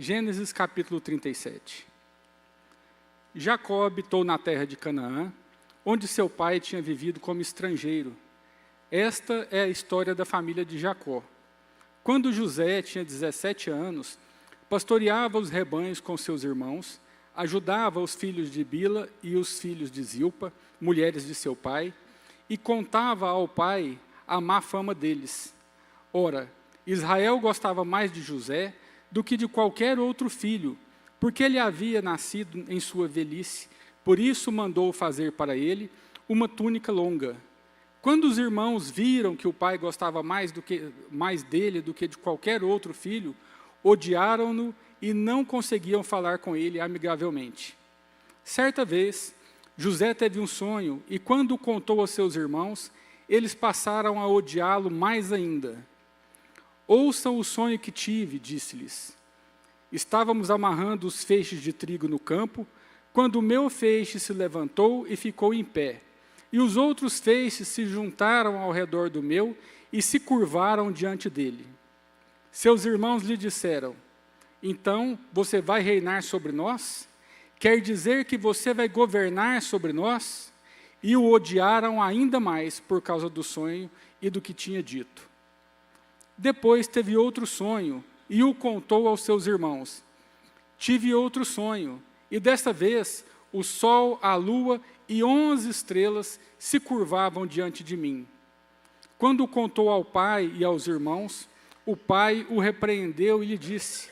Gênesis capítulo 37. Jacó habitou na terra de Canaã, onde seu pai tinha vivido como estrangeiro. Esta é a história da família de Jacó. Quando José tinha 17 anos, pastoreava os rebanhos com seus irmãos, ajudava os filhos de Bila e os filhos de Zilpa, mulheres de seu pai, e contava ao pai a má fama deles. Ora, Israel gostava mais de José do que de qualquer outro filho, porque ele havia nascido em sua velhice, por isso mandou fazer para ele uma túnica longa. Quando os irmãos viram que o pai gostava mais dele do que de qualquer outro filho, odiaram-no e não conseguiam falar com ele amigavelmente. Certa vez, José teve um sonho, e quando o contou aos seus irmãos, eles passaram a odiá-lo mais ainda. Ouçam o sonho que tive, disse-lhes. Estávamos amarrando os feixes de trigo no campo, quando o meu feixe se levantou e ficou em pé, e os outros feixes se juntaram ao redor do meu e se curvaram diante dele. Seus irmãos lhe disseram, então você vai reinar sobre nós? Quer dizer que você vai governar sobre nós? E o odiaram ainda mais por causa do sonho e do que tinha dito. Depois teve outro sonho e o contou aos seus irmãos. Tive outro sonho, e desta vez o sol, a lua e 11 estrelas se curvavam diante de mim. Quando o contou ao pai e aos irmãos, o pai o repreendeu e lhe disse,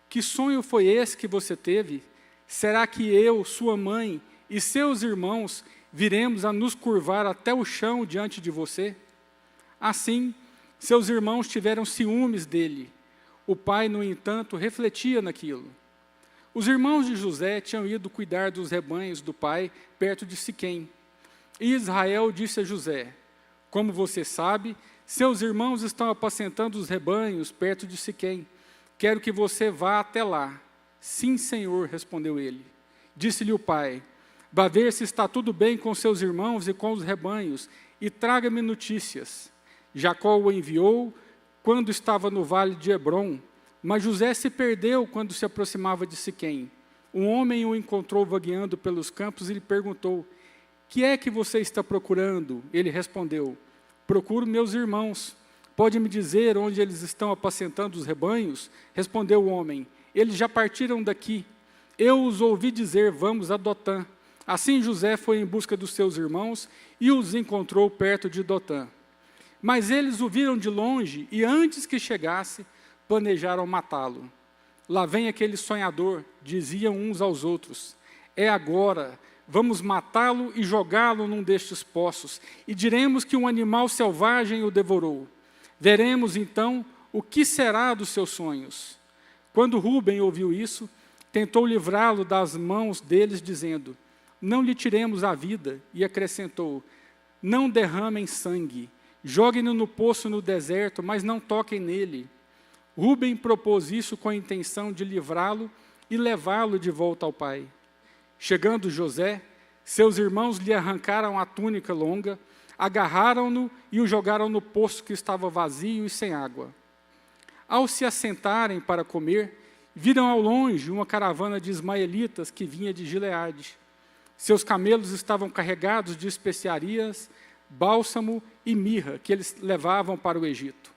que sonho foi esse que você teve? Será que eu, sua mãe e seus irmãos viremos a nos curvar até o chão diante de você? Assim, seus irmãos tiveram ciúmes dele. O pai, no entanto, refletia naquilo. Os irmãos de José tinham ido cuidar dos rebanhos do pai, perto de Siquém. E Israel disse a José, como você sabe, seus irmãos estão apacentando os rebanhos perto de Siquém. Quero que você vá até lá. Sim, senhor, respondeu ele. Disse-lhe o pai, vá ver se está tudo bem com seus irmãos e com os rebanhos, e traga-me notícias. Jacó o enviou quando estava no vale de Hebrom, mas José se perdeu quando se aproximava de Siquém. Um homem o encontrou vagueando pelos campos e lhe perguntou, que é que você está procurando? Ele respondeu, procuro meus irmãos. Pode me dizer onde eles estão apacentando os rebanhos? Respondeu o homem, eles já partiram daqui. Eu os ouvi dizer, vamos a Dotã. Assim José foi em busca dos seus irmãos e os encontrou perto de Dotã. Mas eles o viram de longe e antes que chegasse, planejaram matá-lo. Lá vem aquele sonhador, diziam uns aos outros. É agora, vamos matá-lo e jogá-lo num destes poços, e diremos que um animal selvagem o devorou. Veremos então o que será dos seus sonhos. Quando Rúben ouviu isso, tentou livrá-lo das mãos deles, dizendo, não lhe tiremos a vida, e acrescentou, não derramem sangue, joguem-no no poço no deserto, mas não toquem nele. Rúben propôs isso com a intenção de livrá-lo e levá-lo de volta ao pai. Chegando José, seus irmãos lhe arrancaram a túnica longa, agarraram-no e o jogaram no poço que estava vazio e sem água. Ao se assentarem para comer, viram ao longe uma caravana de ismaelitas que vinha de Gileade. Seus camelos estavam carregados de especiarias, bálsamo e mirra, que eles levavam para o Egito.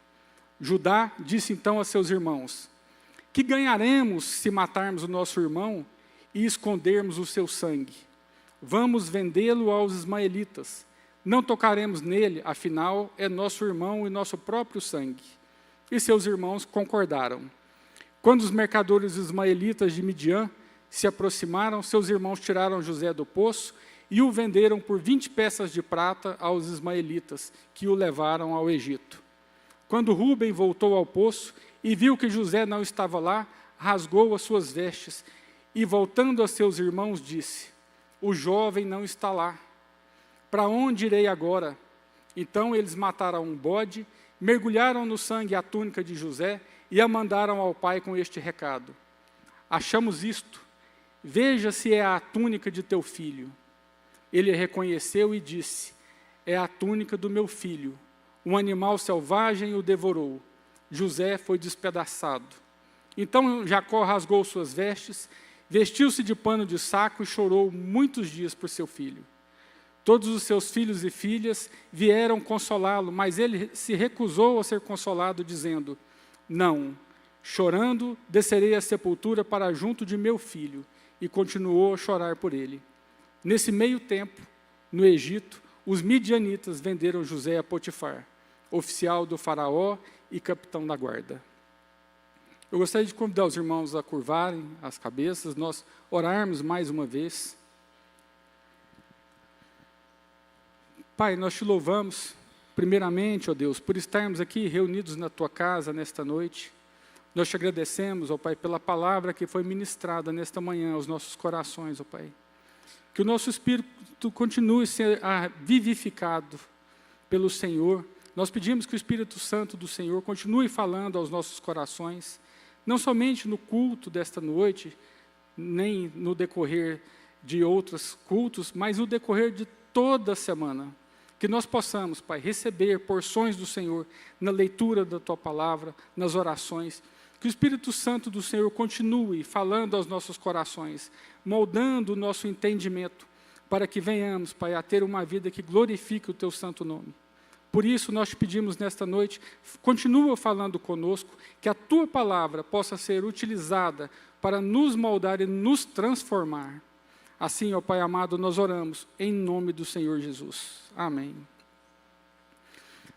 Judá disse então a seus irmãos, que ganharemos se matarmos o nosso irmão e escondermos o seu sangue? Vamos vendê-lo aos ismaelitas. Não tocaremos nele, afinal, é nosso irmão e nosso próprio sangue. E seus irmãos concordaram. Quando os mercadores ismaelitas de Midian se aproximaram, seus irmãos tiraram José do poço e o venderam por 20 peças de prata aos ismaelitas, que o levaram ao Egito. Quando Rúben voltou ao poço e viu que José não estava lá, rasgou as suas vestes e, voltando a seus irmãos, disse, o jovem não está lá. Para onde irei agora? Então eles mataram um bode, mergulharam no sangue a túnica de José e a mandaram ao pai com este recado. Achamos isto, veja se é a túnica de teu filho. Ele reconheceu e disse, é a túnica do meu filho. Um animal selvagem o devorou. José foi despedaçado. Então Jacó rasgou suas vestes, vestiu-se de pano de saco e chorou muitos dias por seu filho. Todos os seus filhos e filhas vieram consolá-lo, mas ele se recusou a ser consolado, dizendo: não, chorando, descerei à sepultura para junto de meu filho. E continuou a chorar por ele. Nesse meio tempo, no Egito, os midianitas venderam José a Potifar, oficial do faraó e capitão da guarda. Eu gostaria de convidar os irmãos a curvarem as cabeças, nós orarmos mais uma vez. Pai, nós te louvamos, primeiramente, ó Deus, por estarmos aqui reunidos na tua casa nesta noite. Nós te agradecemos, ó Pai, pela palavra que foi ministrada nesta manhã aos nossos corações, ó Pai. Que o nosso espírito continue a ser vivificado pelo Senhor. Nós pedimos que o Espírito Santo do Senhor continue falando aos nossos corações, não somente no culto desta noite, nem no decorrer de outros cultos, mas no decorrer de toda a semana. Que nós possamos, Pai, receber porções do Senhor na leitura da Tua palavra, nas orações. Que o Espírito Santo do Senhor continue falando aos nossos corações, moldando o nosso entendimento, para que venhamos, Pai, a ter uma vida que glorifique o Teu santo nome. Por isso, nós te pedimos nesta noite, continua falando conosco, que a Tua palavra possa ser utilizada para nos moldar e nos transformar. Assim, ó Pai amado, nós oramos em nome do Senhor Jesus. Amém.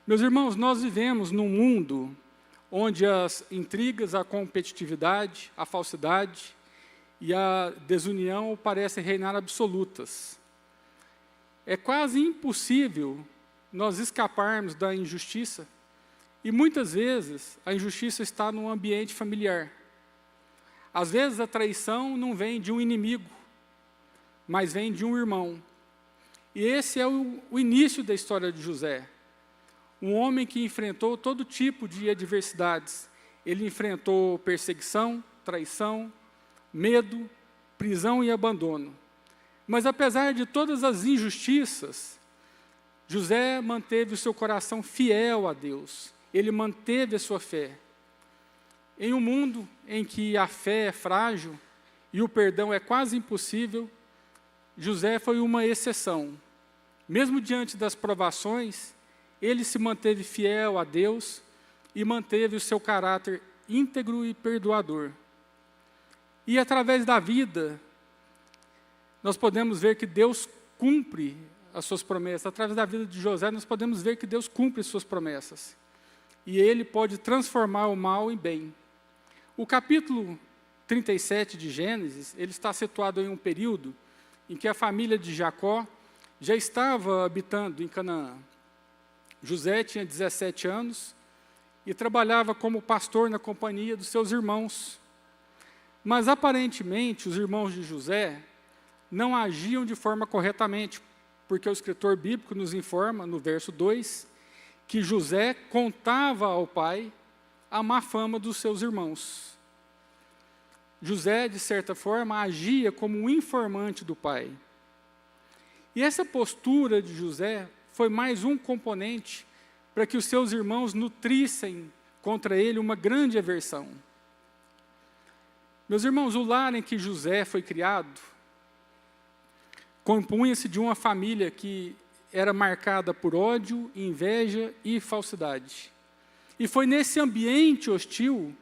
Meus irmãos, nós vivemos num mundo onde as intrigas, a competitividade, a falsidade e a desunião parecem reinar absolutas. É quase impossível nós escaparmos da injustiça, e muitas vezes a injustiça está no ambiente familiar. Às vezes a traição não vem de um inimigo, mas vem de um irmão. E esse é o início da história de José. Um homem que enfrentou todo tipo de adversidades. Ele enfrentou perseguição, traição, medo, prisão e abandono. Mas apesar de todas as injustiças, José manteve o seu coração fiel a Deus. Ele manteve a sua fé. Em um mundo em que a fé é frágil e o perdão é quase impossível, José foi uma exceção. Mesmo diante das provações, ele se manteve fiel a Deus e manteve o seu caráter íntegro e perdoador. E através da vida, nós podemos ver que Deus cumpre as suas promessas. Através da vida de José, nós podemos ver que Deus cumpre as suas promessas. E Ele pode transformar o mal em bem. O capítulo 37 de Gênesis, ele está situado em um período em que a família de Jacó já estava habitando em Canaã. José tinha 17 anos e trabalhava como pastor na companhia dos seus irmãos. Mas, aparentemente, os irmãos de José não agiam de forma corretamente, porque o escritor bíblico nos informa, no verso 2, que José contava ao pai a má fama dos seus irmãos. José, de certa forma, agia como um informante do pai. E essa postura de José foi mais um componente para que os seus irmãos nutrissem contra ele uma grande aversão. Meus irmãos, o lar em que José foi criado compunha-se de uma família que era marcada por ódio, inveja e falsidade. E foi nesse ambiente hostil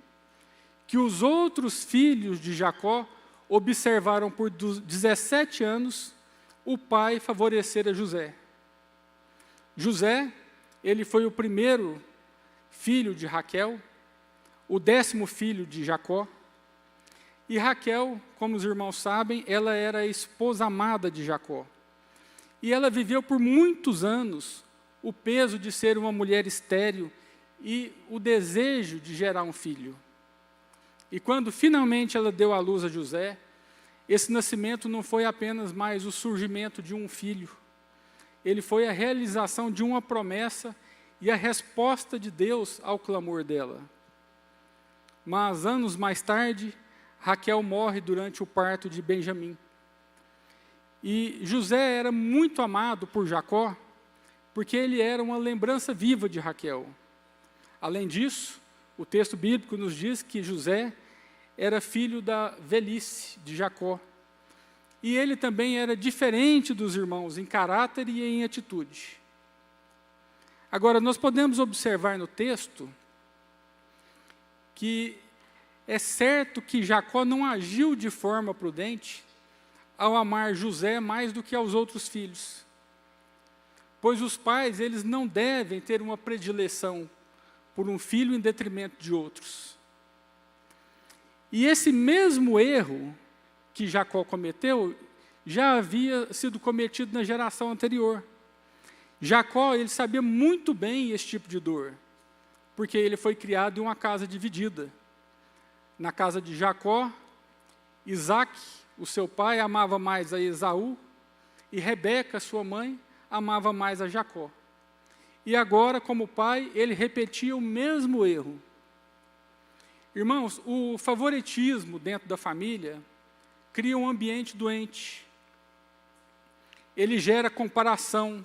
que os outros filhos de Jacó observaram por 17 anos o pai favorecer a José. José, ele foi o primeiro filho de Raquel, o 10º filho de Jacó. E Raquel, como os irmãos sabem, ela era a esposa amada de Jacó. E ela viveu por muitos anos o peso de ser uma mulher estéril e o desejo de gerar um filho. E quando finalmente ela deu à luz a José, esse nascimento não foi apenas mais o surgimento de um filho, ele foi a realização de uma promessa e a resposta de Deus ao clamor dela. Mas anos mais tarde, Raquel morre durante o parto de Benjamim. E José era muito amado por Jacó, porque ele era uma lembrança viva de Raquel. Além disso, o texto bíblico nos diz que José era filho da velhice de Jacó. E ele também era diferente dos irmãos em caráter e em atitude. Agora, nós podemos observar no texto que é certo que Jacó não agiu de forma prudente ao amar José mais do que aos outros filhos. Pois os pais, eles não devem ter uma predileção por um filho em detrimento de outros. E esse mesmo erro que Jacó cometeu já havia sido cometido na geração anterior. Jacó, ele sabia muito bem esse tipo de dor, porque ele foi criado em uma casa dividida. Na casa de Jacó, Isaac, o seu pai, amava mais a Esaú, e Rebeca, sua mãe, amava mais a Jacó. E agora, como pai, ele repetia o mesmo erro. Irmãos, o favoritismo dentro da família cria um ambiente doente. Ele gera comparação,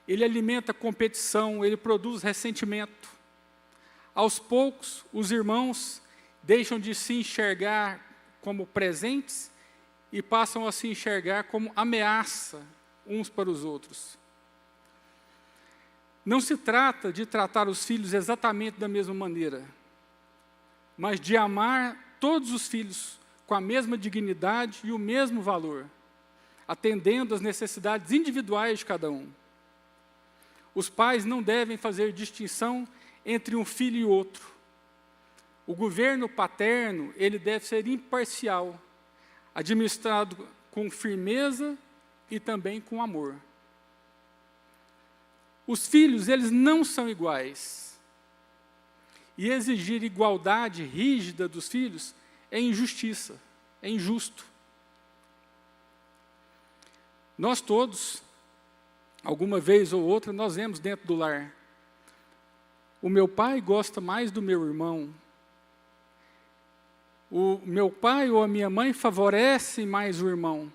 ele alimenta competição, ele produz ressentimento. Aos poucos, os irmãos deixam de se enxergar como presentes e passam a se enxergar como ameaça uns para os outros. Não se trata de tratar os filhos exatamente da mesma maneira, mas de amar todos os filhos com a mesma dignidade e o mesmo valor, atendendo às necessidades individuais de cada um. Os pais não devem fazer distinção entre um filho e outro. O governo paterno, ele deve ser imparcial, administrado com firmeza e também com amor. Os filhos, eles não são iguais. E exigir igualdade rígida dos filhos é injustiça, é injusto. Nós todos, alguma vez ou outra, nós vemos dentro do lar: o meu pai gosta mais do meu irmão, o meu pai ou a minha mãe favorece mais o irmão.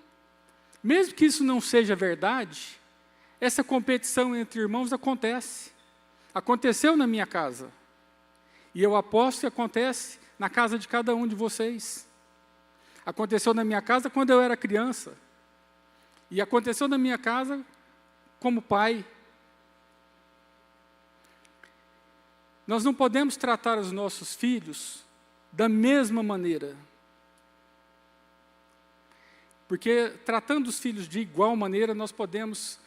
Mesmo que isso não seja verdade, essa competição entre irmãos acontece. Aconteceu na minha casa. E eu aposto que acontece na casa de cada um de vocês. Aconteceu na minha casa quando eu era criança. E aconteceu na minha casa como pai. Nós não podemos tratar os nossos filhos da mesma maneira. Porque tratando os filhos de igual maneira, nós podemos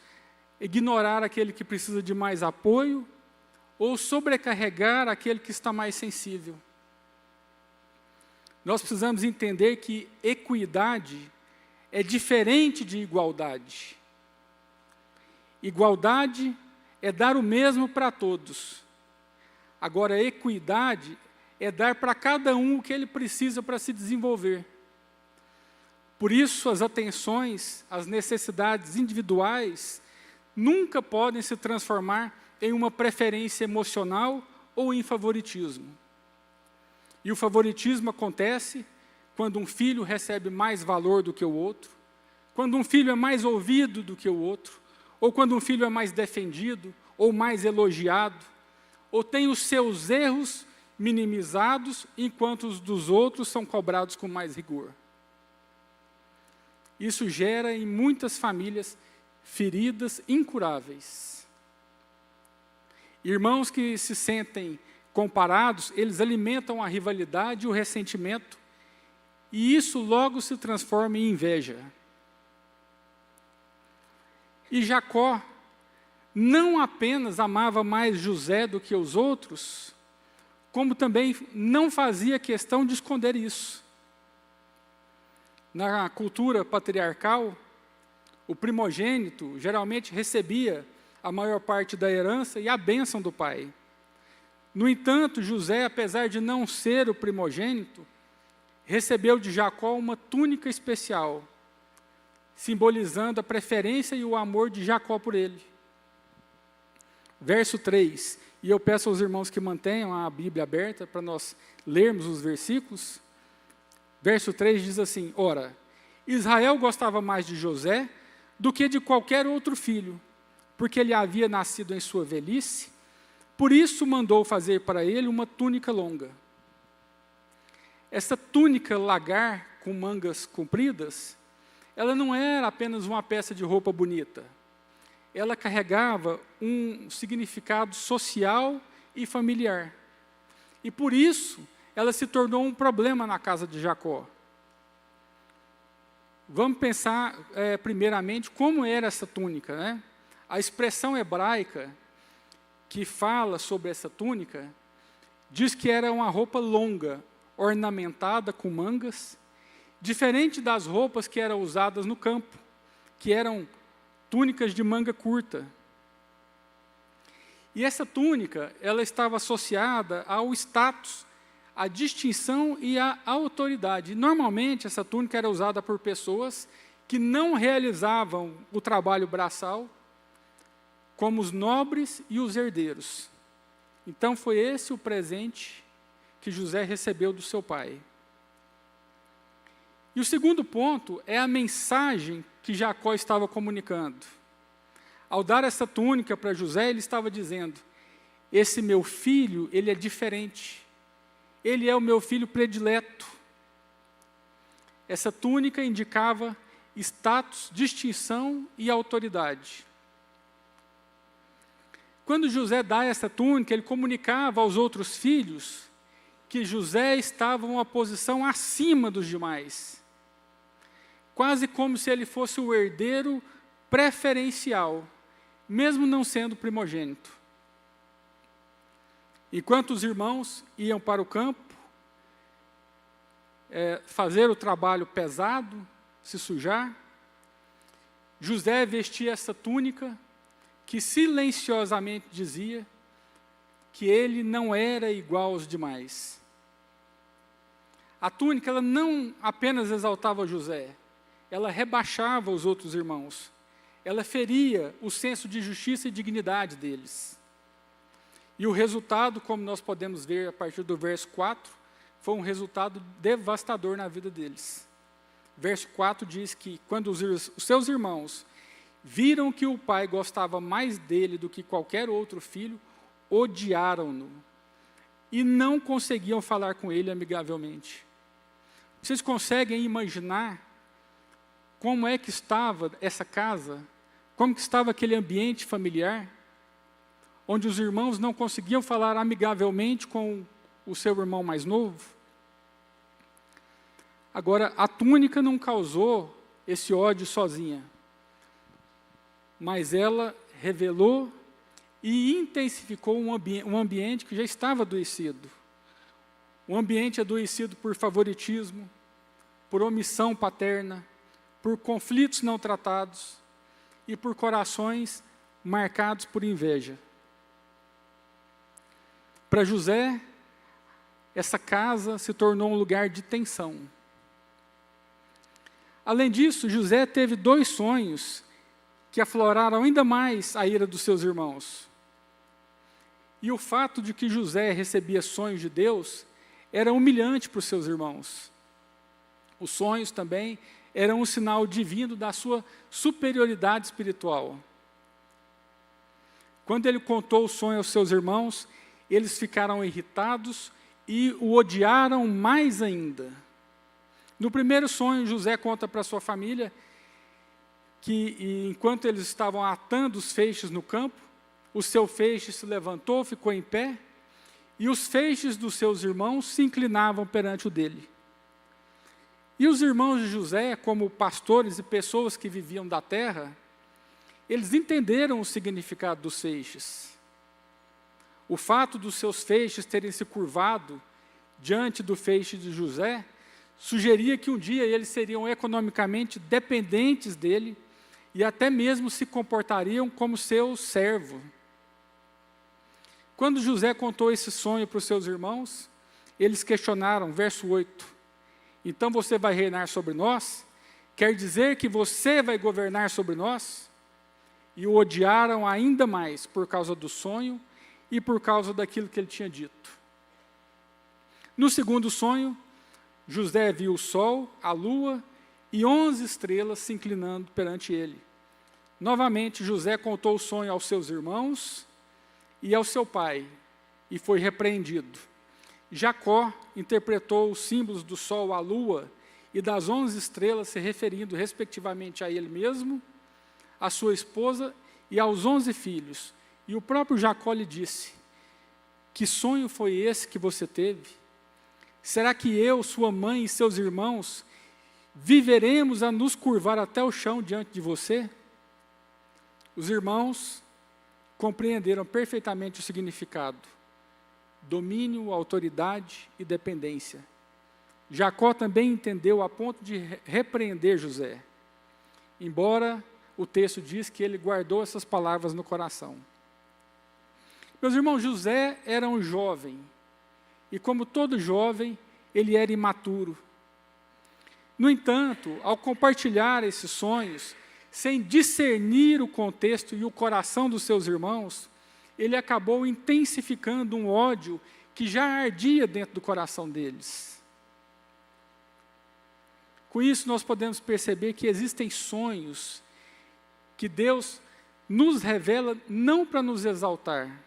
ignorar aquele que precisa de mais apoio ou sobrecarregar aquele que está mais sensível. Nós precisamos entender que equidade é diferente de igualdade. Igualdade é dar o mesmo para todos. Agora, equidade é dar para cada um o que ele precisa para se desenvolver. Por isso, as atenções, as necessidades individuais nunca podem se transformar em uma preferência emocional ou em favoritismo. E o favoritismo acontece quando um filho recebe mais valor do que o outro, quando um filho é mais ouvido do que o outro, ou quando um filho é mais defendido, ou mais elogiado, ou tem os seus erros minimizados, enquanto os dos outros são cobrados com mais rigor. Isso gera em muitas famílias feridas incuráveis. Irmãos que se sentem comparados, eles alimentam a rivalidade e o ressentimento, e isso logo se transforma em inveja. E Jacó não apenas amava mais José do que os outros, como também não fazia questão de esconder isso. Na cultura patriarcal, o primogênito geralmente recebia a maior parte da herança e a bênção do pai. No entanto, José, apesar de não ser o primogênito, recebeu de Jacó uma túnica especial, simbolizando a preferência e o amor de Jacó por ele. Verso 3, e eu peço aos irmãos que mantenham a Bíblia aberta para nós lermos os versículos. Verso 3 diz assim: ora, Israel gostava mais de José do que de qualquer outro filho, porque ele havia nascido em sua velhice, por isso mandou fazer para ele uma túnica longa. essa túnica lagar com mangas compridas, ela não era apenas uma peça de roupa bonita. Ela carregava um significado social e familiar. E por isso, ela se tornou um problema na casa de Jacó. Vamos pensar, primeiramente, como era essa túnica, né? A expressão hebraica que fala sobre essa túnica diz que era uma roupa longa, ornamentada com mangas, diferente das roupas que eram usadas no campo, que eram túnicas de manga curta. E essa túnica, ela estava associada ao status, à distinção e à autoridade. Normalmente, essa túnica era usada por pessoas que não realizavam o trabalho braçal, como os nobres e os herdeiros. Então, foi esse o presente que José recebeu do seu pai. E o segundo ponto é a mensagem que Jacó estava comunicando. Ao dar essa túnica para José, ele estava dizendo: esse meu filho, ele é diferente. Ele é o meu filho predileto. Essa túnica indicava status, distinção e autoridade. Quando José dá essa túnica, ele comunicava aos outros filhos que José estava em uma posição acima dos demais. Quase como se ele fosse o herdeiro preferencial, mesmo não sendo primogênito. Enquanto os irmãos iam para o campo, fazer o trabalho pesado, se sujar, José vestia essa túnica que silenciosamente dizia que ele não era igual aos demais. A túnica, ela não apenas exaltava José, ela rebaixava os outros irmãos. Ela feria o senso de justiça e dignidade deles. E o resultado, como nós podemos ver a partir do verso 4, foi um resultado devastador na vida deles. Verso 4 diz que quando os seus irmãos viram que o pai gostava mais dele do que qualquer outro filho, odiaram-no e não conseguiam falar com ele amigavelmente. Vocês conseguem imaginar como é que estava essa casa, como que estava aquele ambiente familiar, onde os irmãos não conseguiam falar amigavelmente com o seu irmão mais novo? Agora, a túnica não causou esse ódio sozinha, mas ela revelou e intensificou um ambiente que já estava adoecido. Um ambiente adoecido por favoritismo, por omissão paterna, por conflitos não tratados e por corações marcados por inveja. Para José, essa casa se tornou um lugar de tensão. Além disso, José teve 2 sonhos que afloraram ainda mais a ira dos seus irmãos. E o fato de que José recebia sonhos de Deus era humilhante para os seus irmãos. Os sonhos também eram um sinal divino da sua superioridade espiritual. Quando ele contou o sonho aos seus irmãos, eles ficaram irritados e o odiaram mais ainda. No primeiro sonho, José conta para sua família que, enquanto eles estavam atando os feixes no campo, o seu feixe se levantou, ficou em pé, e os feixes dos seus irmãos se inclinavam perante o dele. E os irmãos de José, como pastores e pessoas que viviam da terra, eles entenderam o significado dos feixes. O fato dos seus feixes terem se curvado diante do feixe de José sugeria que um dia eles seriam economicamente dependentes dele e até mesmo se comportariam como seu servo. Quando José contou esse sonho para os seus irmãos, eles questionaram, verso 8, então você vai reinar sobre nós? Quer dizer que você vai governar sobre nós? E o odiaram ainda mais por causa do sonho e por causa daquilo que ele tinha dito. No segundo sonho, José viu o sol, a lua e 11 estrelas se inclinando perante ele. Novamente, José contou o sonho aos seus irmãos e ao seu pai, e foi repreendido. Jacó interpretou os símbolos do sol, a lua e das 11 estrelas, se referindo respectivamente a ele mesmo, a sua esposa e aos 11 filhos. E o próprio Jacó lhe disse: que sonho foi esse que você teve? Será que eu, sua mãe e seus irmãos viveremos a nos curvar até o chão diante de você? Os irmãos compreenderam perfeitamente o significado: domínio, autoridade e dependência. Jacó também entendeu a ponto de repreender José, embora o texto diz que ele guardou essas palavras no coração. Meus irmãos, José era um jovem, e como todo jovem, ele era imaturo. No entanto, ao compartilhar esses sonhos, sem discernir o contexto e o coração dos seus irmãos, ele acabou intensificando um ódio que já ardia dentro do coração deles. Com isso, nós podemos perceber que existem sonhos que Deus nos revela não para nos exaltar.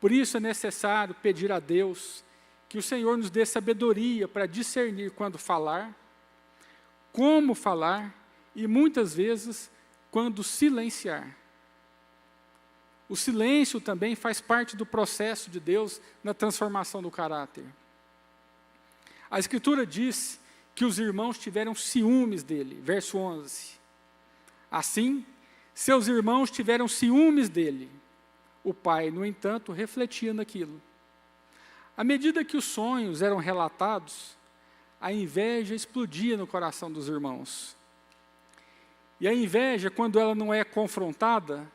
Por isso é necessário pedir a Deus que o Senhor nos dê sabedoria para discernir quando falar, como falar e, muitas vezes, quando silenciar. O silêncio também faz parte do processo de Deus na transformação do caráter. A Escritura diz que os irmãos tiveram ciúmes dele, verso 11. Assim, seus irmãos tiveram ciúmes dele. O pai, no entanto, refletia naquilo. À medida que os sonhos eram relatados, a inveja explodia no coração dos irmãos. E a inveja, quando ela não é confrontada,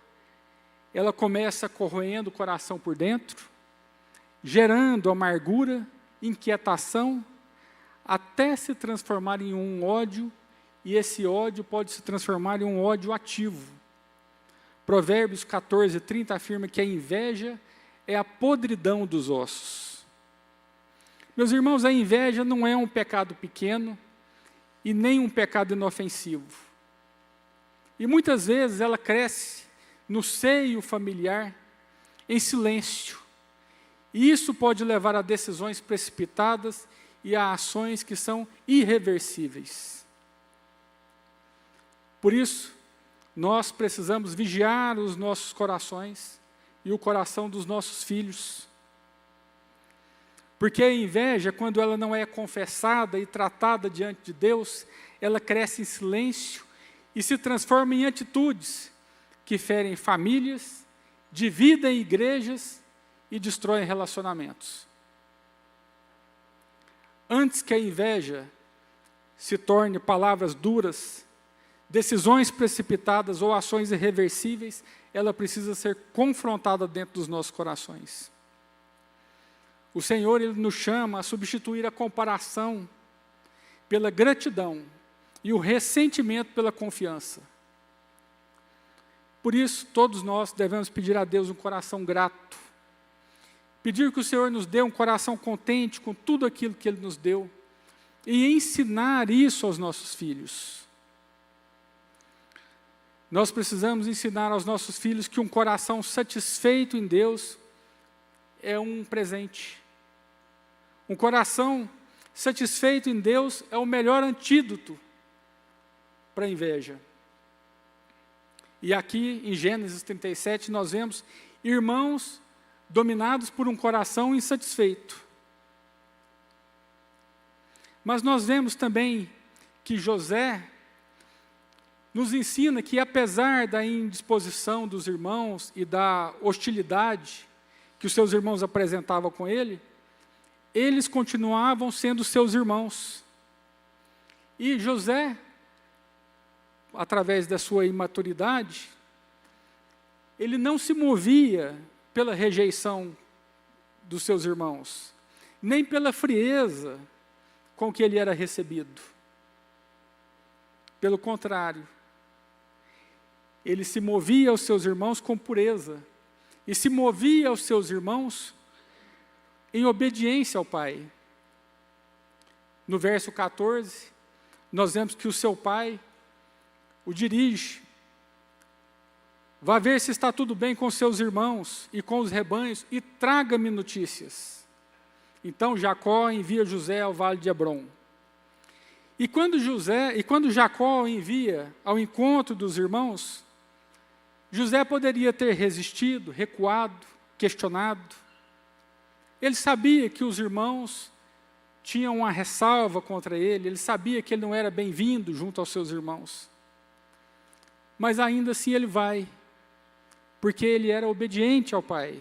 ela começa corroendo o coração por dentro, gerando amargura, inquietação, até se transformar em um ódio, e esse ódio pode se transformar em um ódio ativo. Provérbios 14:30 afirma que a inveja é a podridão dos ossos. Meus irmãos, a inveja não é um pecado pequeno e nem um pecado inofensivo. E muitas vezes ela cresce no seio familiar, em silêncio. E isso pode levar a decisões precipitadas e a ações que são irreversíveis. Por isso, nós precisamos vigiar os nossos corações e o coração dos nossos filhos. Porque a inveja, quando ela não é confessada e tratada diante de Deus, ela cresce em silêncio e se transforma em atitudes que ferem famílias, dividem igrejas e destroem relacionamentos. Antes que a inveja se torne palavras duras, decisões precipitadas ou ações irreversíveis, ela precisa ser confrontada dentro dos nossos corações. O Senhor, Ele nos chama a substituir a comparação pela gratidão e o ressentimento pela confiança. Por isso, todos nós devemos pedir a Deus um coração grato, pedir que o Senhor nos dê um coração contente com tudo aquilo que Ele nos deu e ensinar isso aos nossos filhos. Nós precisamos ensinar aos nossos filhos que um coração satisfeito em Deus é um presente. Um coração satisfeito em Deus é o melhor antídoto para a inveja. E aqui em Gênesis 37 nós vemos irmãos dominados por um coração insatisfeito. Mas nós vemos também que José nos ensina que, apesar da indisposição dos irmãos e da hostilidade que os seus irmãos apresentavam com ele, eles continuavam sendo seus irmãos. E José, através da sua imaturidade, ele não se movia pela rejeição dos seus irmãos, nem pela frieza com que ele era recebido. Pelo contrário, ele se movia aos seus irmãos com pureza, e se movia aos seus irmãos em obediência ao Pai. No verso 14, nós vemos que o seu pai o dirige. Vá ver se está tudo bem com seus irmãos e com os rebanhos, e traga-me notícias. Então Jacó envia José ao vale de Hebrom. E quando Jacó envia ao encontro dos irmãos, José poderia ter resistido, recuado, questionado. Ele sabia que os irmãos tinham uma ressalva contra ele, ele sabia que ele não era bem-vindo junto aos seus irmãos. Mas ainda assim ele vai, porque ele era obediente ao pai,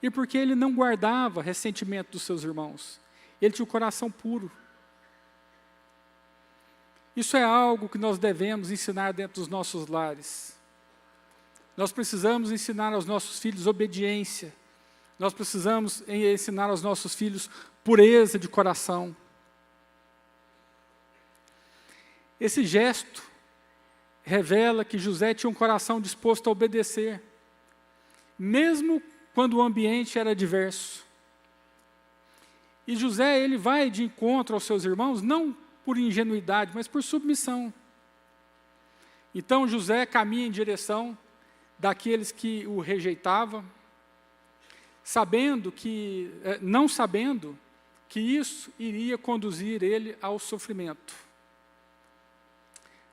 e porque ele não guardava ressentimento dos seus irmãos. Ele tinha o coração puro. Isso é algo que nós devemos ensinar dentro dos nossos lares. Nós precisamos ensinar aos nossos filhos obediência. Nós precisamos ensinar aos nossos filhos pureza de coração. Esse gesto revela que José tinha um coração disposto a obedecer, mesmo quando o ambiente era adverso. E José, ele vai de encontro aos seus irmãos, não por ingenuidade, mas por submissão. Então José caminha em direção daqueles que o rejeitavam, não sabendo que isso iria conduzir ele ao sofrimento,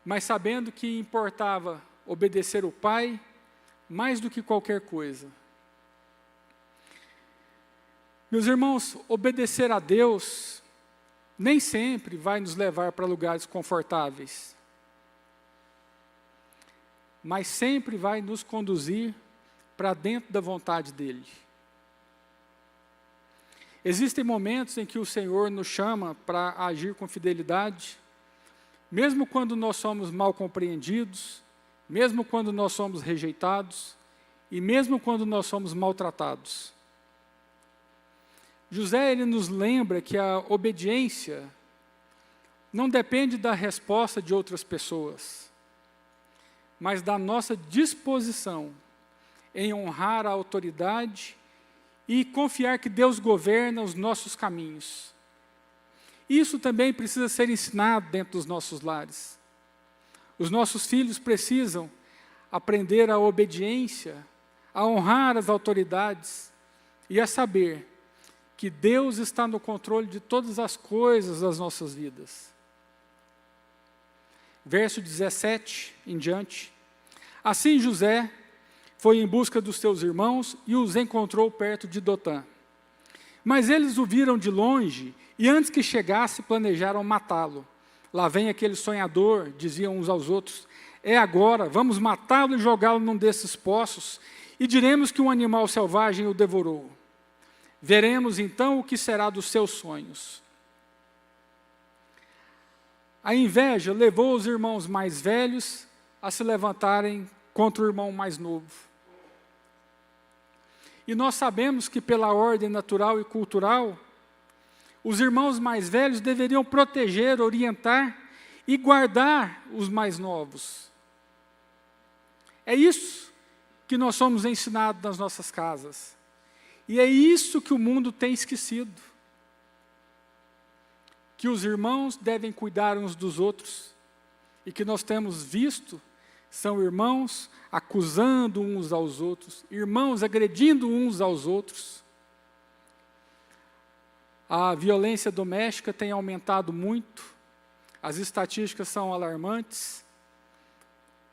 mas sabendo que importava obedecer o pai mais do que qualquer coisa. Meus irmãos, obedecer a Deus nem sempre vai nos levar para lugares confortáveis, mas sempre vai nos conduzir para dentro da vontade dEle. Existem momentos em que o Senhor nos chama para agir com fidelidade, mesmo quando nós somos mal compreendidos, mesmo quando nós somos rejeitados, e mesmo quando nós somos maltratados. José, ele nos lembra que a obediência não depende da resposta de outras pessoas, mas da nossa disposição em honrar a autoridade e confiar que Deus governa os nossos caminhos. Isso também precisa ser ensinado dentro dos nossos lares. Os nossos filhos precisam aprender a obediência, a honrar as autoridades e a saber que Deus está no controle de todas as coisas das nossas vidas. Verso 17 em diante. Assim José foi em busca dos seus irmãos e os encontrou perto de Dotã. Mas eles o viram de longe e antes que chegasse planejaram matá-lo. Lá vem aquele sonhador, diziam uns aos outros, é agora, vamos matá-lo e jogá-lo num desses poços e diremos que um animal selvagem o devorou. Veremos então o que será dos seus sonhos. A inveja levou os irmãos mais velhos a se levantarem contra o irmão mais novo. E nós sabemos que pela ordem natural e cultural, os irmãos mais velhos deveriam proteger, orientar e guardar os mais novos. É isso que nós somos ensinados nas nossas casas. E é isso que o mundo tem esquecido. Que os irmãos devem cuidar uns dos outros. E que nós temos visto, são irmãos acusando uns aos outros, irmãos agredindo uns aos outros. A violência doméstica tem aumentado muito, as estatísticas são alarmantes.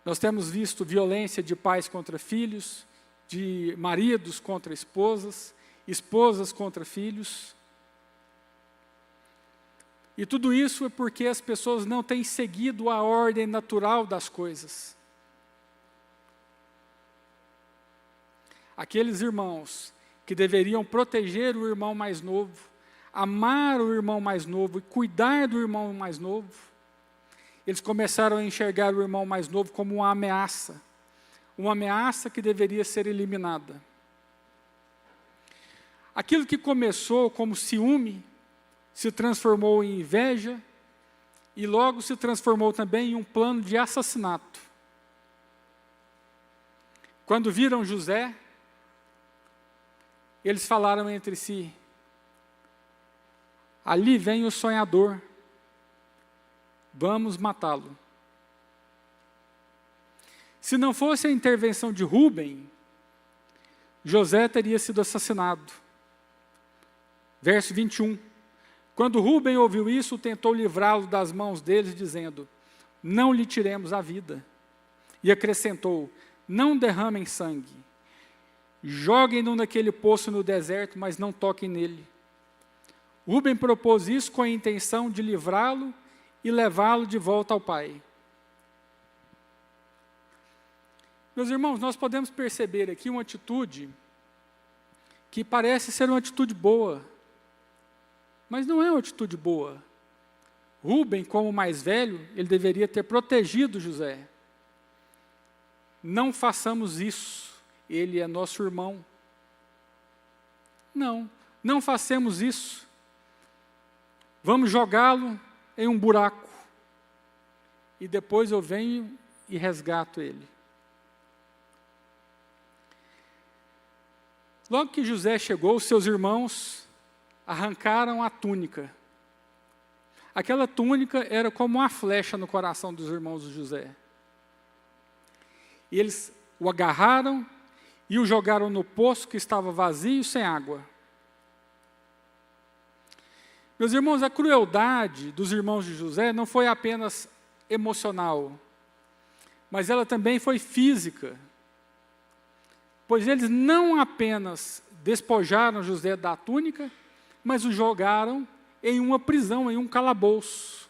Nós temos visto violência de pais contra filhos, de maridos contra esposas, esposas contra filhos. E tudo isso é porque as pessoas não têm seguido a ordem natural das coisas. Aqueles irmãos que deveriam proteger o irmão mais novo, amar o irmão mais novo e cuidar do irmão mais novo, eles começaram a enxergar o irmão mais novo como uma ameaça que deveria ser eliminada. Aquilo que começou como ciúme, se transformou em inveja e logo se transformou também em um plano de assassinato. Quando viram José, eles falaram entre si, ali vem o sonhador, vamos matá-lo. Se não fosse a intervenção de Rúben, José teria sido assassinado. Verso 21. Quando Rúben ouviu isso, tentou livrá-lo das mãos deles, dizendo: não lhe tiremos a vida. E acrescentou: não derramem sangue. Joguem-no naquele poço no deserto, mas não toquem nele. Rúben propôs isso com a intenção de livrá-lo e levá-lo de volta ao pai. Meus irmãos, nós podemos perceber aqui uma atitude que parece ser uma atitude boa, mas não é uma atitude boa. Rúben, como mais velho, ele deveria ter protegido José. Não façamos isso, ele é nosso irmão. Não façamos isso. Vamos jogá-lo em um buraco, e depois eu venho e resgato ele. Logo que José chegou, seus irmãos arrancaram a túnica. Aquela túnica era como uma flecha no coração dos irmãos de José. E eles o agarraram e o jogaram no poço que estava vazio e sem água. Meus irmãos, a crueldade dos irmãos de José não foi apenas emocional, mas ela também foi física. Pois eles não apenas despojaram José da túnica, mas o jogaram em uma prisão, em um calabouço.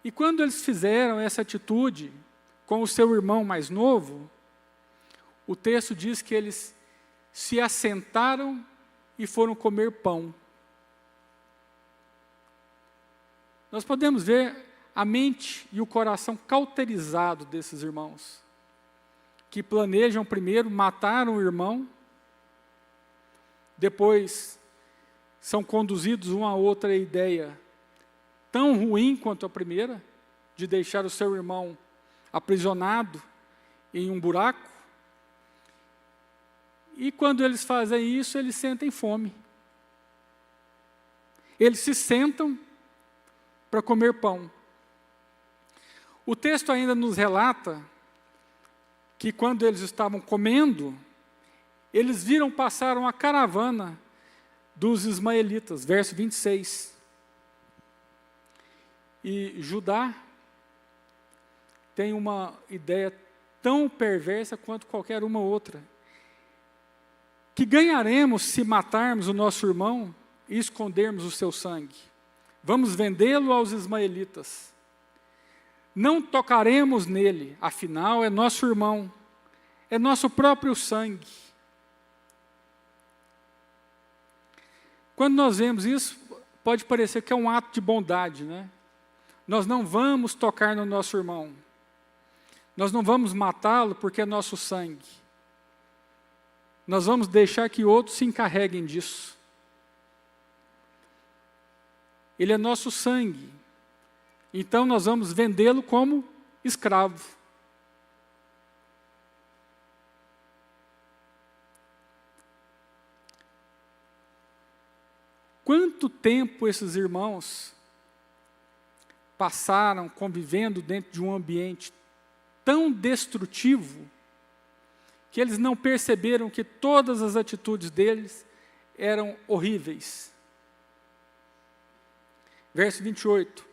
E quando eles fizeram essa atitude com o seu irmão mais novo, o texto diz que eles se assentaram e foram comer pão. Nós podemos ver a mente e o coração cauterizado desses irmãos, que planejam primeiro matar um irmão, depois são conduzidos a uma outra ideia tão ruim quanto a primeira, de deixar o seu irmão aprisionado em um buraco. E quando eles fazem isso, eles sentem fome. Eles se sentam para comer pão. O texto ainda nos relata que quando eles estavam comendo, eles viram passar uma caravana dos ismaelitas, verso 26. E Judá tem uma ideia tão perversa quanto qualquer uma outra. Que ganharemos se matarmos o nosso irmão e escondermos o seu sangue? Vamos vendê-lo aos ismaelitas. Não tocaremos nele, afinal é nosso irmão, é nosso próprio sangue. Quando nós vemos isso, pode parecer que é um ato de bondade, né? Nós não vamos tocar no nosso irmão. Nós não vamos matá-lo porque é nosso sangue. Nós vamos deixar que outros se encarreguem disso. Ele é nosso sangue. Então nós vamos vendê-lo como escravo. Quanto tempo esses irmãos passaram convivendo dentro de um ambiente tão destrutivo, que eles não perceberam que todas as atitudes deles eram horríveis. Verso 28.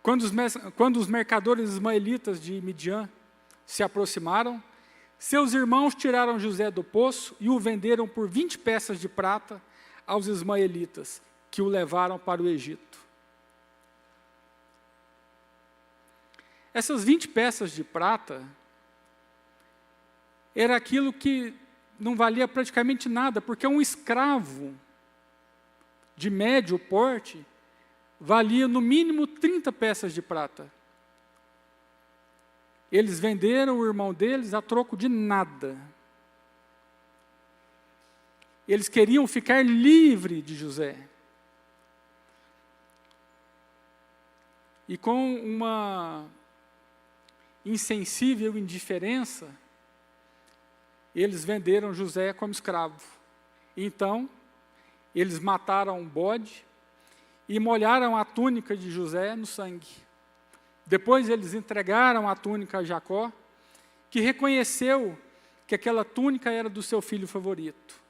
Quando os mercadores ismaelitas de Midian se aproximaram, seus irmãos tiraram José do poço e o venderam por 20 peças de prata aos ismaelitas, que o levaram para o Egito. Essas 20 peças de prata era aquilo que não valia praticamente nada, porque um escravo de médio porte valia no mínimo 30 peças de prata. Eles venderam o irmão deles a troco de nada. Eles queriam ficar livre de José. E com uma insensível indiferença, eles venderam José como escravo. Então, eles mataram um bode e molharam a túnica de José no sangue. Depois eles entregaram a túnica a Jacó, que reconheceu que aquela túnica era do seu filho favorito.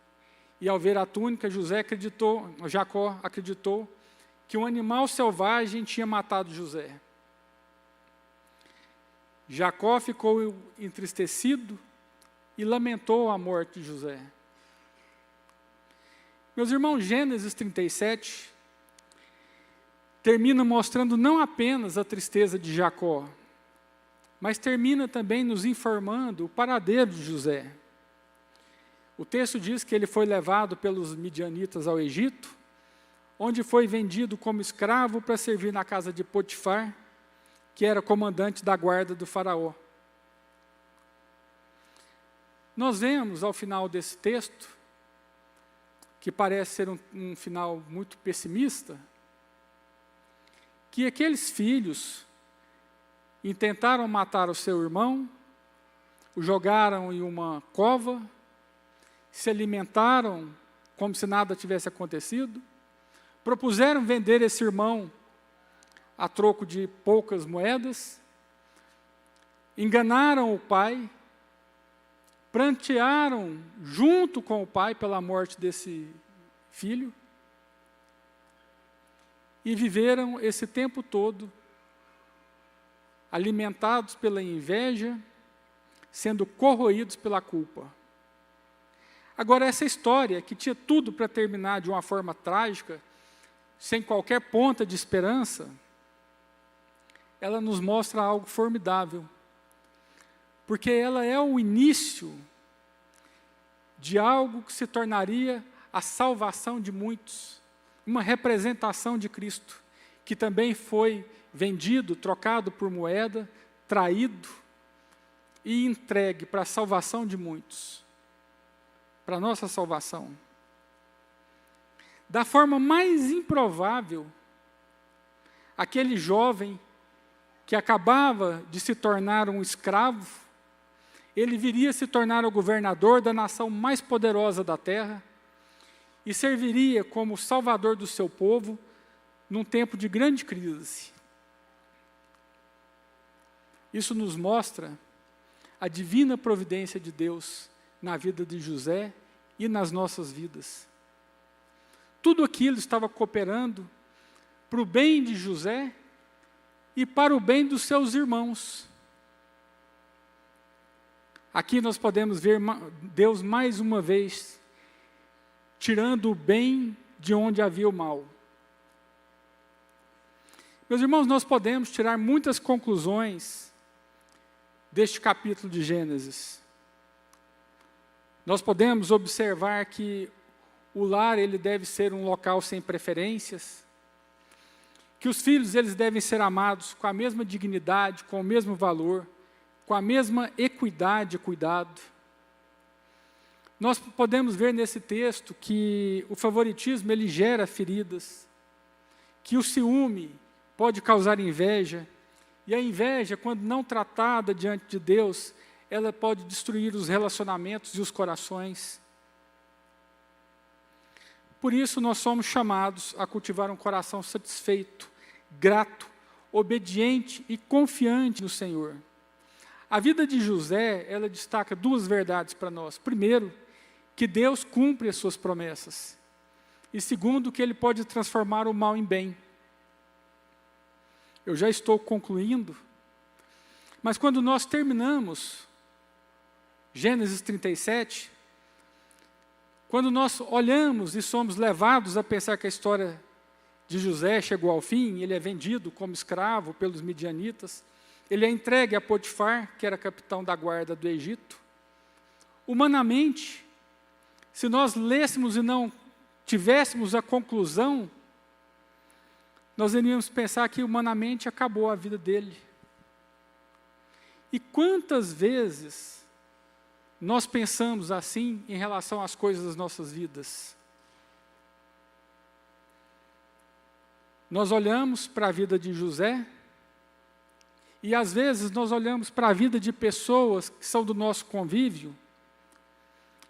E ao ver a túnica, Jacó acreditou que um animal selvagem tinha matado José. Jacó ficou entristecido e lamentou a morte de José. Meus irmãos, Gênesis 37 termina mostrando não apenas a tristeza de Jacó, mas termina também nos informando o paradeiro de José. O texto diz que ele foi levado pelos midianitas ao Egito, onde foi vendido como escravo para servir na casa de Potifar, que era comandante da guarda do faraó. Nós vemos ao final desse texto, que parece ser um final muito pessimista, que aqueles filhos intentaram matar o seu irmão, o jogaram em uma cova, se alimentaram como se nada tivesse acontecido, propuseram vender esse irmão a troco de poucas moedas, enganaram o pai, prantearam junto com o pai pela morte desse filho, e viveram esse tempo todo alimentados pela inveja, sendo corroídos pela culpa. Agora, essa história, que tinha tudo para terminar de uma forma trágica, sem qualquer ponta de esperança, ela nos mostra algo formidável, porque ela é o início de algo que se tornaria a salvação de muitos, uma representação de Cristo, que também foi vendido, trocado por moeda, traído e entregue para a salvação de muitos, para a nossa salvação. Da forma mais improvável, aquele jovem que acabava de se tornar um escravo, ele viria se tornar o governador da nação mais poderosa da terra e serviria como salvador do seu povo num tempo de grande crise. Isso nos mostra a divina providência de Deus na vida de José e nas nossas vidas. Tudo aquilo estava cooperando para o bem de José e para o bem dos seus irmãos. Aqui nós podemos ver Deus mais uma vez tirando o bem de onde havia o mal. Meus irmãos, nós podemos tirar muitas conclusões deste capítulo de Gênesis. Nós podemos observar que o lar ele deve ser um local sem preferências, que os filhos eles devem ser amados com a mesma dignidade, com o mesmo valor, com a mesma equidade e cuidado. Nós podemos ver nesse texto que o favoritismo ele gera feridas, que o ciúme pode causar inveja, e a inveja, quando não tratada diante de Deus, ela pode destruir os relacionamentos e os corações. Por isso, nós somos chamados a cultivar um coração satisfeito, grato, obediente e confiante no Senhor. A vida de José, ela destaca duas verdades para nós. Primeiro, que Deus cumpre as suas promessas. E segundo, que Ele pode transformar o mal em bem. Eu já estou concluindo, mas quando nós terminamos Gênesis 37, quando nós olhamos e somos levados a pensar que a história de José chegou ao fim, ele é vendido como escravo pelos midianitas, ele é entregue a Potifar, que era capitão da guarda do Egito. Humanamente, se nós lêssemos e não tivéssemos a conclusão, nós iríamos pensar que humanamente acabou a vida dele. E quantas vezes nós pensamos assim em relação às coisas das nossas vidas? Nós olhamos para a vida de José, e às vezes nós olhamos para a vida de pessoas que são do nosso convívio,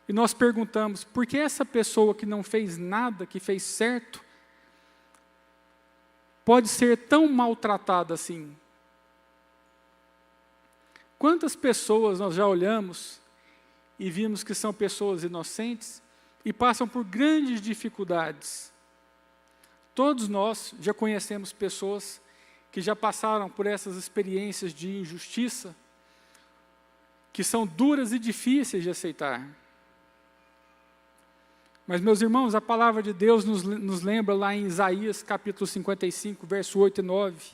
e nós perguntamos, por que essa pessoa que não fez nada, que fez certo, pode ser tão maltratada assim? Quantas pessoas nós já olhamos e vimos que são pessoas inocentes, e passam por grandes dificuldades. Todos nós já conhecemos pessoas que já passaram por essas experiências de injustiça, que são duras e difíceis de aceitar. Mas, meus irmãos, a palavra de Deus nos lembra lá em Isaías, capítulo 55, verso 8 e 9.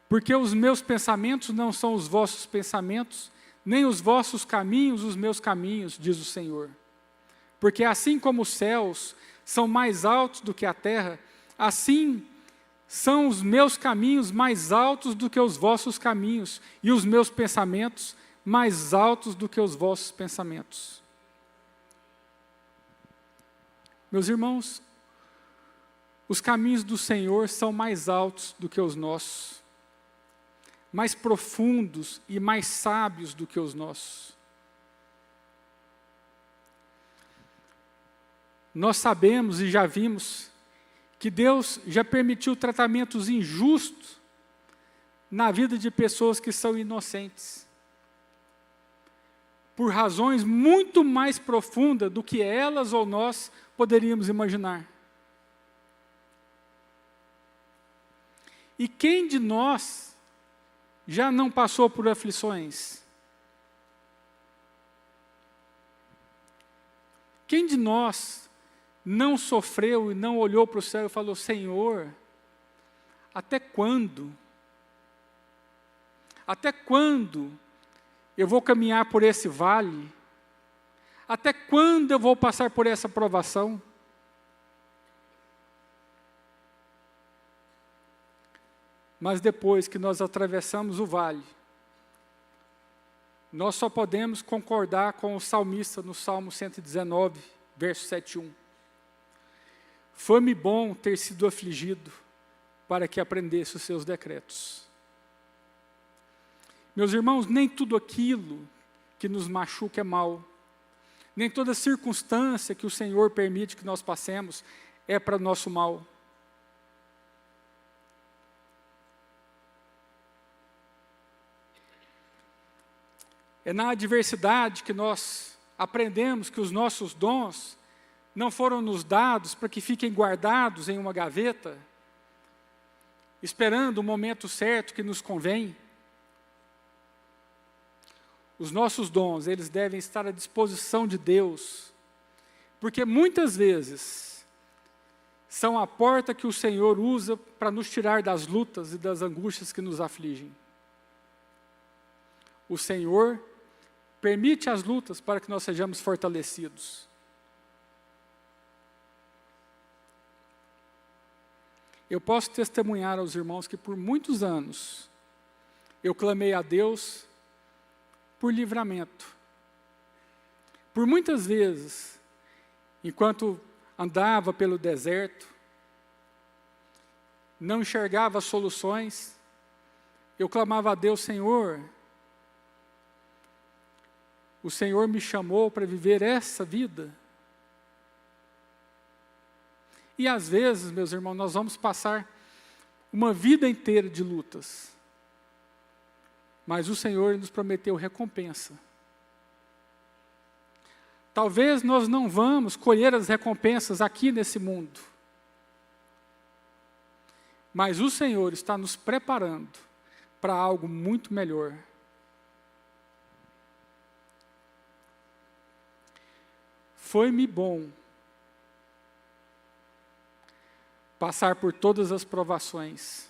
Porque os meus pensamentos não são os vossos pensamentos, nem os vossos caminhos os meus caminhos, diz o Senhor. Porque assim como os céus são mais altos do que a terra, assim são os meus caminhos mais altos do que os vossos caminhos, e os meus pensamentos mais altos do que os vossos pensamentos. Meus irmãos, os caminhos do Senhor são mais altos do que os nossos, mais profundos e mais sábios do que os nossos. Nós sabemos e já vimos que Deus já permitiu tratamentos injustos na vida de pessoas que são inocentes, por razões muito mais profundas do que elas ou nós poderíamos imaginar. E quem de nós já não passou por aflições? Quem de nós não sofreu e não olhou para o céu e falou: Senhor, até quando? Até quando eu vou caminhar por esse vale? Até quando eu vou passar por essa provação? Mas depois que nós atravessamos o vale, nós só podemos concordar com o salmista no Salmo 119, verso 7:1. Foi-me bom ter sido afligido, para que aprendesse os seus decretos. Meus irmãos, nem tudo aquilo que nos machuca é mal. Nem toda circunstância que o Senhor permite que nós passemos é para nosso mal. É na adversidade que nós aprendemos que os nossos dons não foram nos dados para que fiquem guardados em uma gaveta, esperando o momento certo que nos convém. Os nossos dons, eles devem estar à disposição de Deus, porque muitas vezes são a porta que o Senhor usa para nos tirar das lutas e das angústias que nos afligem. O Senhor permite as lutas para que nós sejamos fortalecidos. Eu posso testemunhar aos irmãos que por muitos anos eu clamei a Deus por livramento. Por muitas vezes, enquanto andava pelo deserto, não enxergava soluções, eu clamava a Deus: Senhor, o Senhor me chamou para viver essa vida. E às vezes, meus irmãos, nós vamos passar uma vida inteira de lutas. Mas o Senhor nos prometeu recompensa. Talvez nós não vamos colher as recompensas aqui nesse mundo. Mas o Senhor está nos preparando para algo muito melhor. Foi-me bom passar por todas as provações.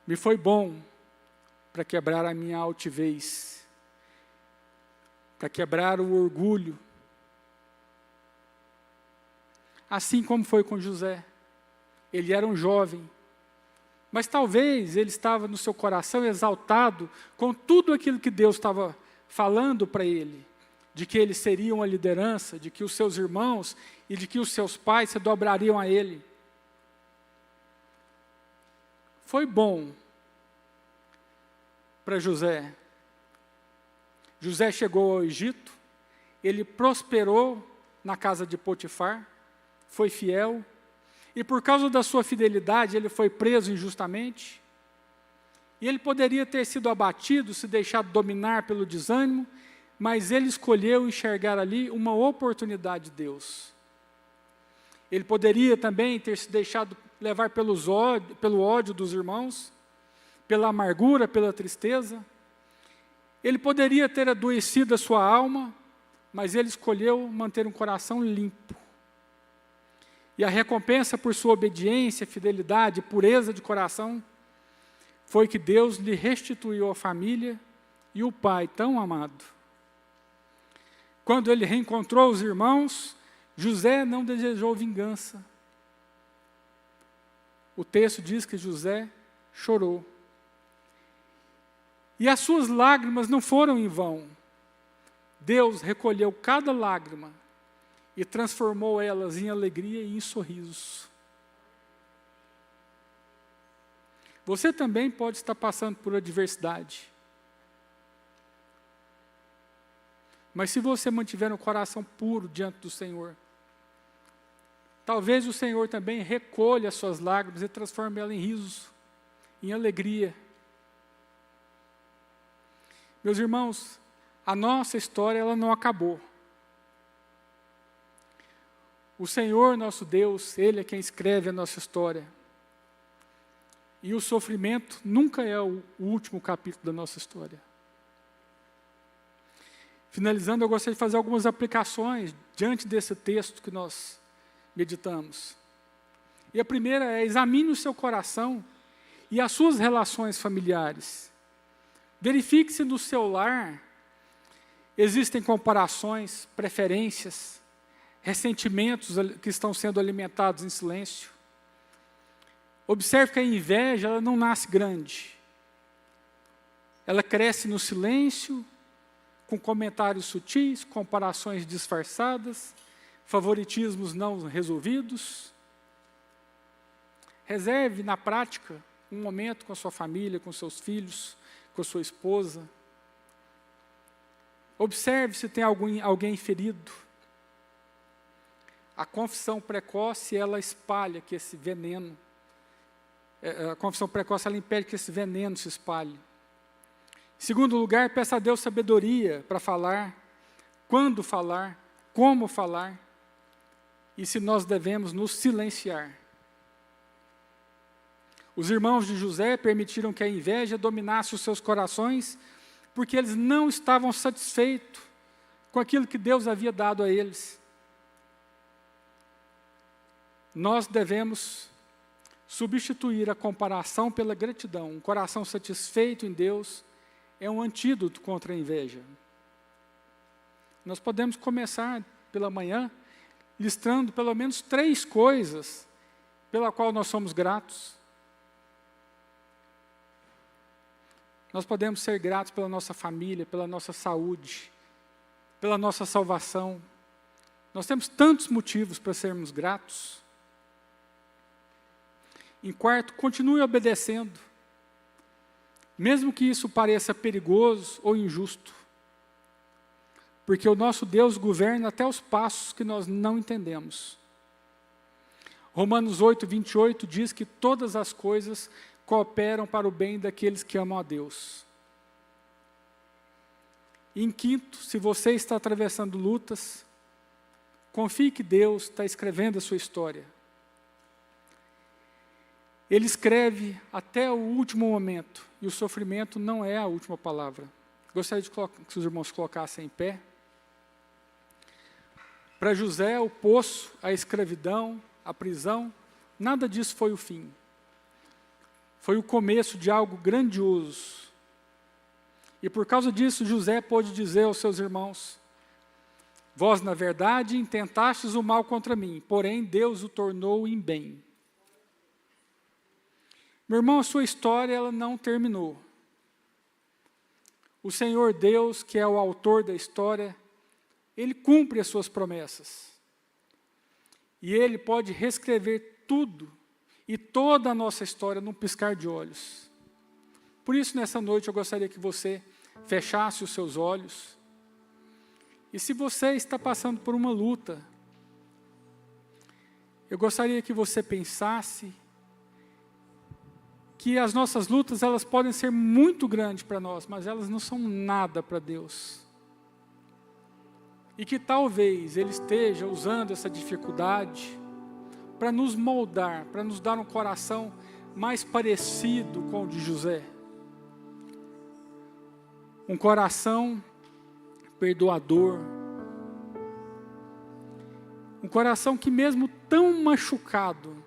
Me foi bom para quebrar a minha altivez, para quebrar o orgulho, assim como foi com José. Ele era um jovem, mas talvez ele estava no seu coração exaltado com tudo aquilo que Deus estava falando para ele, de que ele seria uma liderança, de que os seus irmãos e de que os seus pais se dobrariam a ele. Foi bom para José. José chegou ao Egito, ele prosperou na casa de Potifar, foi fiel, e por causa da sua fidelidade ele foi preso injustamente, E ele poderia ter sido abatido, se deixado dominar pelo desânimo, mas ele escolheu enxergar ali uma oportunidade de Deus. Ele poderia também ter se deixado levar pelo ódio dos irmãos, pela amargura, pela tristeza. Ele poderia ter adoecido a sua alma, mas ele escolheu manter um coração limpo. E a recompensa por sua obediência, fidelidade, pureza de coração, foi que Deus lhe restituiu a família e o pai tão amado. Quando ele reencontrou os irmãos, José não desejou vingança. O texto diz que José chorou. E as suas lágrimas não foram em vão. Deus recolheu cada lágrima e transformou elas em alegria e em sorrisos. Você também pode estar passando por adversidade. Mas se você mantiver um coração puro diante do Senhor, talvez o Senhor também recolha as suas lágrimas e transforme elas em risos, em alegria. Meus irmãos, a nossa história ela não acabou. O Senhor, nosso Deus, Ele é quem escreve a nossa história. E o sofrimento nunca é o último capítulo da nossa história. Finalizando, eu gostaria de fazer algumas aplicações diante desse texto que nós meditamos. E a primeira é: examine o seu coração e as suas relações familiares. Verifique se no seu lar existem comparações, preferências, ressentimentos que estão sendo alimentados em silêncio. Observe que a inveja ela não nasce grande. Ela cresce no silêncio, com comentários sutis, comparações disfarçadas, favoritismos não resolvidos. Reserve na prática um momento com a sua família, com seus filhos, com a sua esposa. Observe se tem alguém ferido. A confissão precoce, ela espalha que esse veneno, a confissão precoce, ela impede que esse veneno se espalhe. Em segundo lugar, peça a Deus sabedoria para falar, quando falar, como falar, e se nós devemos nos silenciar. Os irmãos de José permitiram que a inveja dominasse os seus corações, porque eles não estavam satisfeitos com aquilo que Deus havia dado a eles. Nós devemos substituir a comparação pela gratidão. Um coração satisfeito em Deus é um antídoto contra a inveja. Nós podemos começar pela manhã listando pelo menos 3 coisas pela qual nós somos gratos. Nós podemos ser gratos pela nossa família, pela nossa saúde, pela nossa salvação. Nós temos tantos motivos para sermos gratos. Em quarto, continue obedecendo, mesmo que isso pareça perigoso ou injusto, porque o nosso Deus governa até os passos que nós não entendemos. Romanos 8, 28 diz que todas as coisas cooperam para o bem daqueles que amam a Deus. E em quinto, se você está atravessando lutas, confie que Deus está escrevendo a sua história. Ele escreve até o último momento, e o sofrimento não é a última palavra. Gostaria de que os irmãos colocassem em pé. Para José, o poço, a escravidão, a prisão, nada disso foi o fim. Foi o começo de algo grandioso. E por causa disso, José pôde dizer aos seus irmãos: vós, na verdade, intentastes o mal contra mim, porém Deus o tornou em bem. Meu irmão, a sua história ela não terminou. O Senhor Deus, que é o autor da história, Ele cumpre as suas promessas. E Ele pode reescrever tudo e toda a nossa história num piscar de olhos. Por isso, nessa noite, eu gostaria que você fechasse os seus olhos. E se você está passando por uma luta, eu gostaria que você pensasse que as nossas lutas, elas podem ser muito grandes para nós, mas elas não são nada para Deus. E que talvez Ele esteja usando essa dificuldade para nos moldar, para nos dar um coração mais parecido com o de José. Um coração perdoador. Um coração que mesmo tão machucado,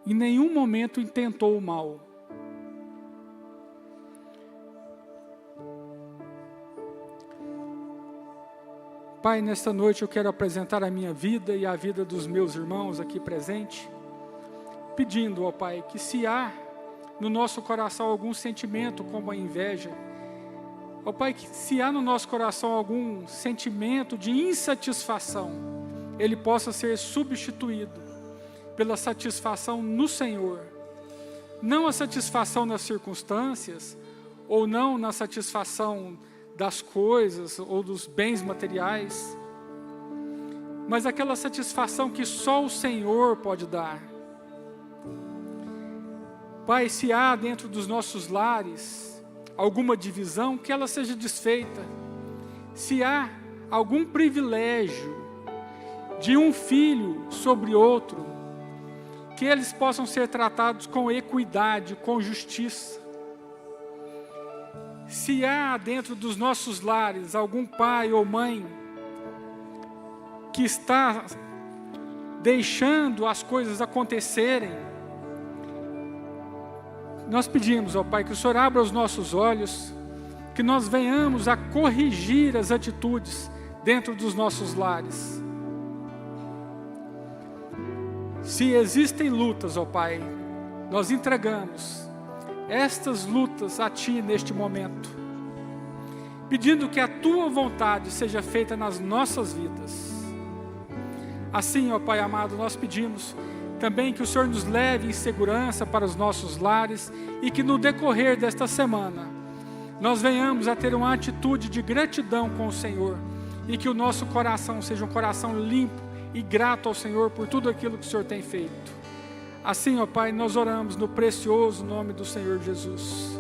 em nenhum momento intentou o mal. Pai, nesta noite eu quero apresentar a minha vida e a vida dos meus irmãos aqui presentes, pedindo, ó Pai, que se há no nosso coração algum sentimento como a inveja, ó Pai, que se há no nosso coração algum sentimento de insatisfação, ele possa ser substituído pela satisfação no Senhor. Não a satisfação nas circunstâncias, ou não na satisfação das coisas ou dos bens materiais, mas aquela satisfação que só o Senhor pode dar. Pai, se há dentro dos nossos lares alguma divisão, que ela seja desfeita. Se há algum privilégio de um filho sobre outro, que eles possam ser tratados com equidade, com justiça. Se há dentro dos nossos lares algum pai ou mãe que está deixando as coisas acontecerem, nós pedimos, ó Pai, que o Senhor abra os nossos olhos, que nós venhamos a corrigir as atitudes dentro dos nossos lares. Se existem lutas, ó Pai, nós entregamos estas lutas a Ti neste momento, pedindo que a Tua vontade seja feita nas nossas vidas. Assim, ó Pai amado, nós pedimos também que o Senhor nos leve em segurança para os nossos lares e que no decorrer desta semana nós venhamos a ter uma atitude de gratidão com o Senhor e que o nosso coração seja um coração limpo e grato ao Senhor por tudo aquilo que o Senhor tem feito. Assim, ó Pai, nós oramos no precioso nome do Senhor Jesus.